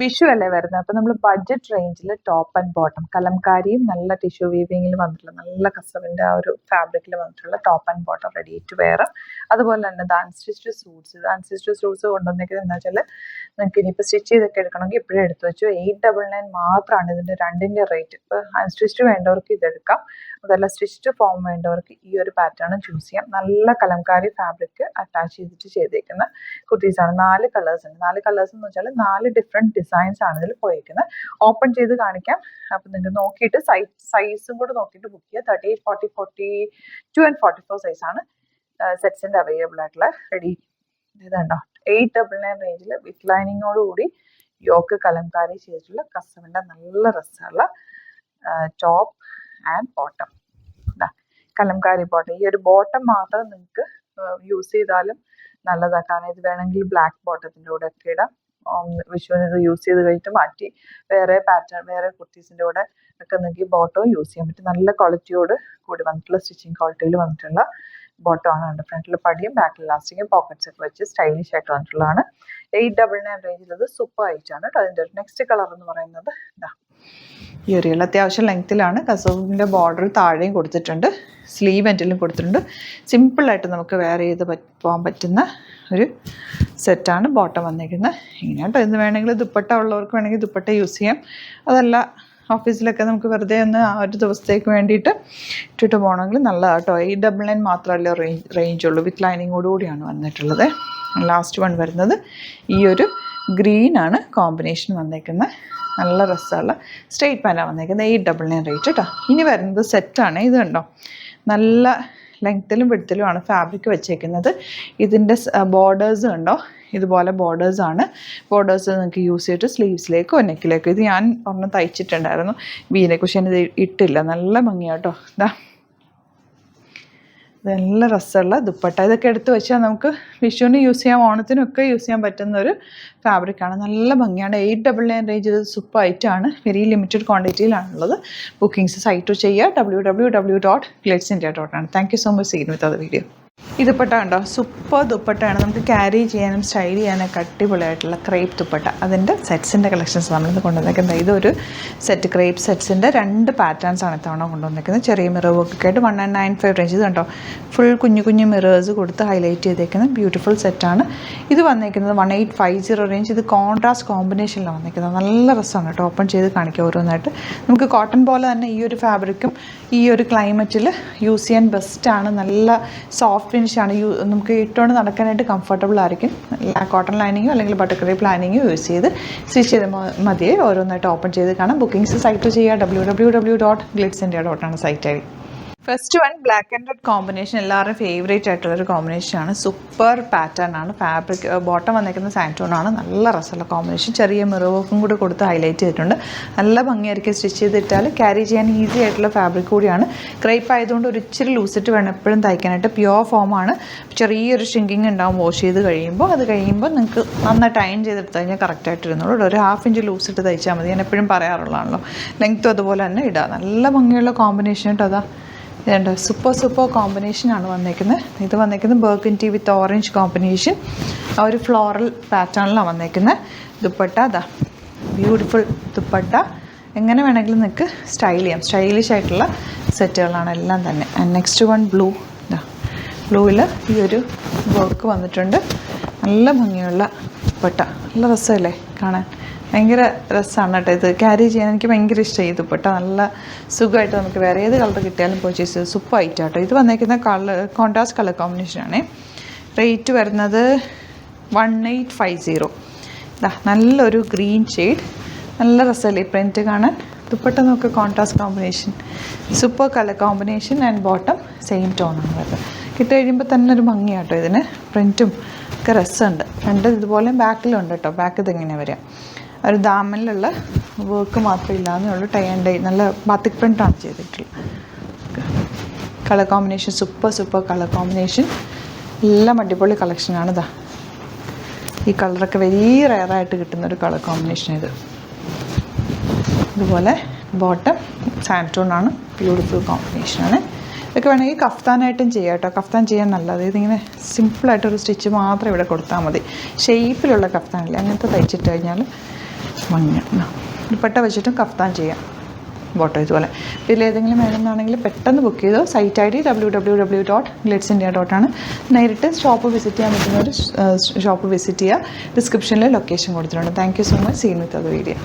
വിഷു അല്ലേ വരുന്നത്. അപ്പോൾ നമ്മൾ ബഡ്ജറ്റ് റേഞ്ചിൽ ടോപ്പ് ആൻഡ് ബോട്ടം കലംകാരിയും നല്ല ടിഷ്യൂ വീവിങ്ങിൽ വന്നിട്ടുള്ള നല്ല കസവിൻ്റെ ആ ഒരു ഫാബ്രിക്കിൽ വന്നിട്ടുള്ള top and bottom ready to wear. അതുപോലെ തന്നെ അൺസ്റ്റിച്ച്ഡ് സൂട്ട്സ് കൊണ്ടുവന്നേക്കുന്നത് എന്താ വെച്ചാൽ നിങ്ങൾക്ക് ഇനിയിപ്പോൾ സ്റ്റിച്ച് ചെയ്തൊക്കെ എടുക്കണമെങ്കിൽ ഇപ്പോഴും എടുത്തു വെച്ചു. 899 മാത്രമാണ് ഇതിൻ്റെ രണ്ടിൻ്റെ റേറ്റ്. ഇപ്പോൾ അൺസ്റ്റിച്ച്ഡ് വേണ്ടവർക്ക് ഇതെടുക്കാം, അതല്ല സ്റ്റിച്ച്ഡ് ഫോം വേണ്ടവർക്ക് ഈ ഒരു പാറ്റേൺ ചൂസ് ചെയ്യാം. നല്ല കലംകാരി ഫാബ്രിക് അറ്റാച്ച് ചെയ്തേക്കുന്ന കുർത്തീസാണ്. 4 കളേഴ്സ് ഉണ്ട്. 4 കളേഴ്സ് എന്ന് വെച്ചാൽ 4 ഡിഫറെൻറ്റ് ഡിസൈൻസ് ആണ് ഇതിൽ പോയിരിക്കുന്നത്. ഓപ്പൺ ചെയ്ത് കാണിക്കാം. അപ്പം നിങ്ങൾക്ക് നോക്കിയിട്ട് സൈസും കൂടെ നോക്കിയിട്ട് ബുക്ക് ചെയ്യുക. 38, 40, 42 and 44 സൈസാണ് സെറ്റ്സിൻ്റെ അവൈലബിൾ ആയിട്ടുള്ള റെഡി. ഇതുണ്ടോ 899 റേഞ്ചിൽ വിത്ത് ലൈനിങ്ങോടുകൂടി യോക്ക് കലംകാരി ചെയ്തിട്ടുള്ള കസവിൻ്റെ നല്ല രസമുള്ള top and bottom. Kalamkari bottom. ഈ ഒരു ബോട്ടം മാത്രം നിങ്ങൾക്ക് യൂസ് ചെയ്താലും നല്ലതാണ്. കാരണം ഇത് വേണമെങ്കിൽ ബ്ലാക്ക് ബോട്ടത്തിൻ്റെ കൂടെ ഒക്കെ ഇടാം. വിഷുവിന് ഇത് യൂസ് ചെയ്ത് കഴിഞ്ഞിട്ട് മാറ്റി വേറെ പാറ്റേൺ വേറെ കുർത്തീസിൻ്റെ കൂടെ ഒക്കെ നിങ്ങൾക്ക് ബോട്ടവും യൂസ് ചെയ്യാൻ പറ്റും. നല്ല ക്വാളിറ്റിയോട് കൂടി വന്നിട്ടുള്ള സ്റ്റിച്ചിങ് ക്വാളിറ്റിയിൽ വന്നിട്ടുള്ള ബോട്ടമാണ്. ഉണ്ട് ഫ്രണ്ടിൽ പടിയും ബാക്കിൽ ഇലാസ്റ്റിക്കും പോക്കറ്റ്സ് ഒക്കെ വെച്ച് സ്റ്റൈലിഷ് ആയിട്ട് വന്നിട്ടുള്ളതാണ്. 899 റേഞ്ചിൽ അത് സൂപ്പർ ആയിട്ടാണ് കേട്ടോ. അതിൻ്റെ നെക്സ്റ്റ് കളർ എന്ന് പറയുന്നത് ഇതാ ഈ ഒരു അത്യാവശ്യം ലെങ്ത്തിലാണ്. കസവിൻ്റെ ബോർഡർ താഴെയും കൊടുത്തിട്ടുണ്ട്, സ്ലീവ് എൻഡിലും കൊടുത്തിട്ടുണ്ട്. സിമ്പിളായിട്ട് നമുക്ക് വെയർ ചെയ്ത് പോകാൻ പറ്റുന്ന ഒരു സെറ്റാണ് ബോട്ടം വന്നിരിക്കുന്നത്. ഇങ്ങനെ കേട്ടോ. ഇന്ന് വേണമെങ്കിൽ ദുപ്പട്ട ഉള്ളവർക്ക് വേണമെങ്കിൽ ദുപ്പട്ട യൂസ് ചെയ്യാം. അതല്ല ഓഫീസിലൊക്കെ നമുക്ക് വെറുതെ ഒന്ന് ആ ഒരു ദിവസത്തേക്ക് വേണ്ടിയിട്ട് ഇട്ടിട്ട് പോകണമെങ്കിൽ നല്ലതാണ് കേട്ടോ. 899 മാത്രമല്ല റേഞ്ച് ഉള്ളൂ. വിത്ത് ലൈനിങ്ങോടുകൂടിയാണ് വന്നിട്ടുള്ളത്. ലാസ്റ്റ് വൺ വരുന്നത് ഈ ഒരു ഗ്രീനാണ് കോമ്പിനേഷൻ വന്നേക്കുന്നത്. നല്ല രസമുള്ള സ്ട്രെയിറ്റ് പാൻറ്റാണ് വന്നേക്കുന്നത്. 899 റേറ്റ് കേട്ടോ. ഇനി വരുന്നത് സെറ്റാണ്. ഇത് കണ്ടോ നല്ല ലെങ്ത്തിലും വിഡ്ത്തിലുമാണ് ഫാബ്രിക് വെച്ചേക്കുന്നത്. ഇതിൻ്റെ ബോർഡേഴ്സ് കണ്ടോ ഇതുപോലെ ബോർഡേഴ്സാണ്. ബോർഡേഴ്സ് നിങ്ങൾക്ക് യൂസ് ചെയ്തിട്ട് സ്ലീവ്സിലേക്കോ നെക്കിലേക്കോ. ഇത് ഞാൻ ഒരെണ്ണം തയ്ച്ചിട്ടുണ്ടായിരുന്നു വീനെ, പക്ഷേ ഇത് ഇട്ടില്ല. നല്ല ഭംഗിയാട്ടോ. ഇതാ നല്ല രസമുള്ള ദുപ്പട്ട. ഇതൊക്കെ എടുത്ത് വെച്ചാൽ നമുക്ക് വിഷുവിന് യൂസ് ചെയ്യാം, ഓണത്തിനൊക്കെ യൂസ് ചെയ്യാൻ പറ്റുന്ന ഒരു ഫാബ്രിക്കാണ്. നല്ല ഭംഗിയാണ്. 899 റേഞ്ച്. ഇത് സൂപ്പർ ഐറ്റമാണ്. വെരി ലിമിറ്റഡ് ക്വാണ്ടിറ്റിയിലാണുള്ളത്. ബുക്കിംഗ്സ് സൈറ്റ് ചെയ്യുക www.glitzindia.ആണ്. Thank you so much. Seen with അത് വീഡിയോ. ഈ ദുപ്പട്ട ഉണ്ടോ സൂപ്പർ ദുപ്പട്ടയാണ്. നമുക്ക് ക്യാരി ചെയ്യാനും സ്റ്റൈൽ ചെയ്യാനൊക്കെ അടിപൊളിയായിട്ടുള്ള ക്രേപ്പ് ദുപ്പട്ട. അതിൻ്റെ സെറ്റ്സിൻ്റെ കളക്ഷൻസ് നമ്മളിന്ന് കൊണ്ടുവന്നേക്കുന്നത്. ഇതൊരു സെറ്റ് ക്രേപ്പ് സെറ്റ്സിൻ്റെ 2 പാറ്റേൺസ് ആണ് ഇത്തവണ കൊണ്ടുവന്നേക്കുന്നത്. ചെറിയ മിറർ വർക്കൊക്കെ ആയിട്ട് 1995 റേഞ്ച്. ഇത് കണ്ടോ ഫുൾ കുഞ്ഞു മിറേഴ്സ് കൊടുത്ത് ഹൈലൈറ്റ് ചെയ്തേക്കുന്ന ബ്യൂട്ടിഫുൾ സെറ്റാണ്. ഇത് വന്നേക്കുന്നത് 1850 റേഞ്ച്. ഇത് കോൺട്രാസ്റ്റ് കോമ്പിനേഷനിലാണ് വന്നേക്കുന്നത്. നല്ല രസമാണ് കേട്ടോ. ഓപ്പൺ ചെയ്ത് കാണിക്കുക ഓരോന്നായിട്ട്. നമുക്ക് കോട്ടൺ പോലെ തന്നെ ഈ ഒരു ഫാബ്രിക്കും ഈ ഒരു ക്ലൈമറ്റിൽ യൂസ് ചെയ്യാൻ ബെസ്റ്റാണ്. നല്ല സോഫ്റ്റ് ഫിനിഷാണ്. നമുക്ക് ഇട്ടുകൊണ്ട് നടക്കാനായിട്ട് കംഫർട്ടബിൾ ആയിരിക്കും. കോട്ടൺ ലൈനിങ്ങോ അല്ലെങ്കിൽ ബട്ടർ ക്രേപ്പ് ലൈനിങ്ങോ യൂസ് ചെയ്ത് സ്റ്റിച്ച് ചെയ്ത് മതിയെ. ഓരോന്നായിട്ട് ഓപ്പൺ ചെയ്ത് കാണാം. ബുക്കിംഗ്സ് സൈറ്റ് ചെയ്യുക www.glitzindia.ആണ് site I D. First one black and red combination. എല്ലാവരും ഫേവറേറ്റ് ആയിട്ടുള്ളൊരു കോമ്പിനേഷനാണ്. സൂപ്പർ പാറ്റേൺ ആണ്. ഫാബ്രിക് ബോട്ടം വന്നിരിക്കുന്ന സാൻറ്റോണാണ്. നല്ല രസമുള്ള കോമ്പിനേഷൻ. ചെറിയ മിറർ വർക്കും കൂടെ കൊടുത്ത് ഹൈലൈറ്റ് ചെയ്തിട്ടുണ്ട്. നല്ല ഭംഗിയായിരിക്കും സ്റ്റിച്ച് ചെയ്തിട്ടാൽ. ക്യാരി ചെയ്യാൻ ഈസി ആയിട്ടുള്ള ഫാബ്രിക് കൂടിയാണ്. ക്രേപ്പ് ആയതുകൊണ്ട് ഒരു ഇച്ചിരി ലൂസിട്ട് വേണം എപ്പോഴും തയ്ക്കാനായിട്ട്. പ്യുവർ ഫോമാണ്. ചെറിയൊരു ഷ്രിങ്കിങ് ഉണ്ടാവും വാഷ് ചെയ്ത് കഴിയുമ്പോൾ. അത് കഴിയുമ്പോൾ നിങ്ങൾക്ക് നന്നായിട്ട് അയൺ ചെയ്തെടുത്ത് കഴിഞ്ഞാൽ കറക്റ്റായിട്ട് ഇരുന്നുള്ളൂ. ഒരു 1/2 ഇഞ്ച് ലൂസിട്ട് തയ്ച്ചാൽ മതി. ഞാൻ എപ്പോഴും പറയാറുള്ളതാണല്ലോ. ലെങ്ത്തും അതുപോലെ തന്നെ ഇടുക. നല്ല ഭംഗിയുള്ള കോമ്പിനേഷൻ കേട്ടോ. അതാ ഇതുണ്ട് സൂപ്പർ കോമ്പിനേഷനാണ് വന്നേക്കുന്നത്. ഇത് വന്നേക്കുന്നത് ബർഗൻഡി വിത്ത് ഓറഞ്ച് കോമ്പിനേഷൻ. ആ ഒരു ഫ്ലോറൽ പാറ്റേണിലാണ് വന്നേക്കുന്നത്. ദുപ്പട്ട അതാ ബ്യൂട്ടിഫുൾ ദുപ്പട്ട. എങ്ങനെ വേണമെങ്കിലും നിങ്ങൾക്ക് സ്റ്റൈൽ ചെയ്യാം. സ്റ്റൈലിഷ് ആയിട്ടുള്ള സെറ്റുകളാണ് എല്ലാം തന്നെ. And next one blue. ഇതാ ബ്ലൂവിൽ ഈ ഒരു വർക്ക് വന്നിട്ടുണ്ട്. നല്ല ഭംഗിയുള്ള ദുപ്പട്ട. നല്ല രസമല്ലേ കാണാൻ. ഭയങ്കര രസമാണ് കേട്ടോ. ഇത് ക്യാരി ചെയ്യാൻ എനിക്ക് ഭയങ്കര ഇഷ്ടമായി. ഇത് ദുപ്പട്ട നല്ല സുഖമായിട്ട് നമുക്ക് വേറെ ഏത് കളർ കിട്ടിയാലും പർച്ചേസ് ചെയ്ത് സൂപ്പർ ആയിട്ട് കേട്ടോ. ഇത് വന്നേക്കുന്ന കോൺട്രാസ്റ്റ് കളർ കോമ്പിനേഷനാണ്. റേറ്റ് വരുന്നത് 1850. ഇതാ നല്ലൊരു ഗ്രീൻ ഷെയ്ഡ്. നല്ല രസമല്ലേ പ്രിൻറ്റ് കാണാൻ. ദുപ്പട്ട നോക്കുക contrast combination. Super colour combination and bottom same ടോണാണ് വരുന്നത്. കിട്ടി കഴിയുമ്പോൾ തന്നെ ഒരു ഭംഗിയാട്ടോ. ഇതിന് പ്രിൻറ്റും ഒക്കെ രസമുണ്ട്. ഫ്രണ്ട് ഇതുപോലെ ബാക്കിലുണ്ട് കേട്ടോ. ബാക്ക് ഇതിങ്ങനെ വരിക. ഒരു ദാമനിലുള്ള വർക്ക് മാത്രമേ ഇല്ലാന്നേ ഉള്ളൂ. ടൈ ആൻഡ് ഡൈ നല്ല ബാത്തിക് പ്രിൻ്റാണ് ചെയ്തിട്ടുള്ളത്. Colour combination super colour combination. എല്ലാം അടിപൊളി കളക്ഷനാണ്. ഇതാ ഈ കളറൊക്കെ വെരി റെയറായിട്ട് കിട്ടുന്നൊരു കളർ കോമ്പിനേഷൻ ഇത്. ഇതുപോലെ ബോട്ടം സാൻറ്റോണാണ്. ബ്യൂട്ടിഫുൾ കോമ്പിനേഷനാണ്. ഇതൊക്കെ വേണമെങ്കിൽ കഫ്താനായിട്ടും ചെയ്യാം കേട്ടോ. കഫ്താൻ ചെയ്യാൻ നല്ലത്. ഇതിങ്ങനെ സിമ്പിളായിട്ടൊരു സ്റ്റിച്ച് മാത്രം ഇവിടെ കൊടുത്താൽ മതി. ഷേപ്പിലുള്ള കഫ്താനില്ല അങ്ങനത്തെ തയ്ച്ചിട്ട് കഴിഞ്ഞാൽ ഭംഗി. ദുപ്പട്ട വെച്ചിട്ടും കഫ്താൻ ചെയ്യാം, ബോട്ടോ ഇതുപോലെ. ഇതിലേതെങ്കിലും വേണമെന്നാണെങ്കിൽ പെട്ടെന്ന് ബുക്ക് ചെയ്തോ. സൈറ്റ് ID www.glitzindia.com ആണ്. നേരിട്ട് ഷോപ്പ് വിസിറ്റ് ചെയ്യാൻ പറ്റുന്നവർ ഷോപ്പ് വിസിറ്റ് ചെയ്യുക. ഡിസ്ക്രിപ്ഷനിൽ ലൊക്കേഷൻ കൊടുത്തിട്ടുണ്ട്. Thank you so much. Seen with അത് വീഡിയോ.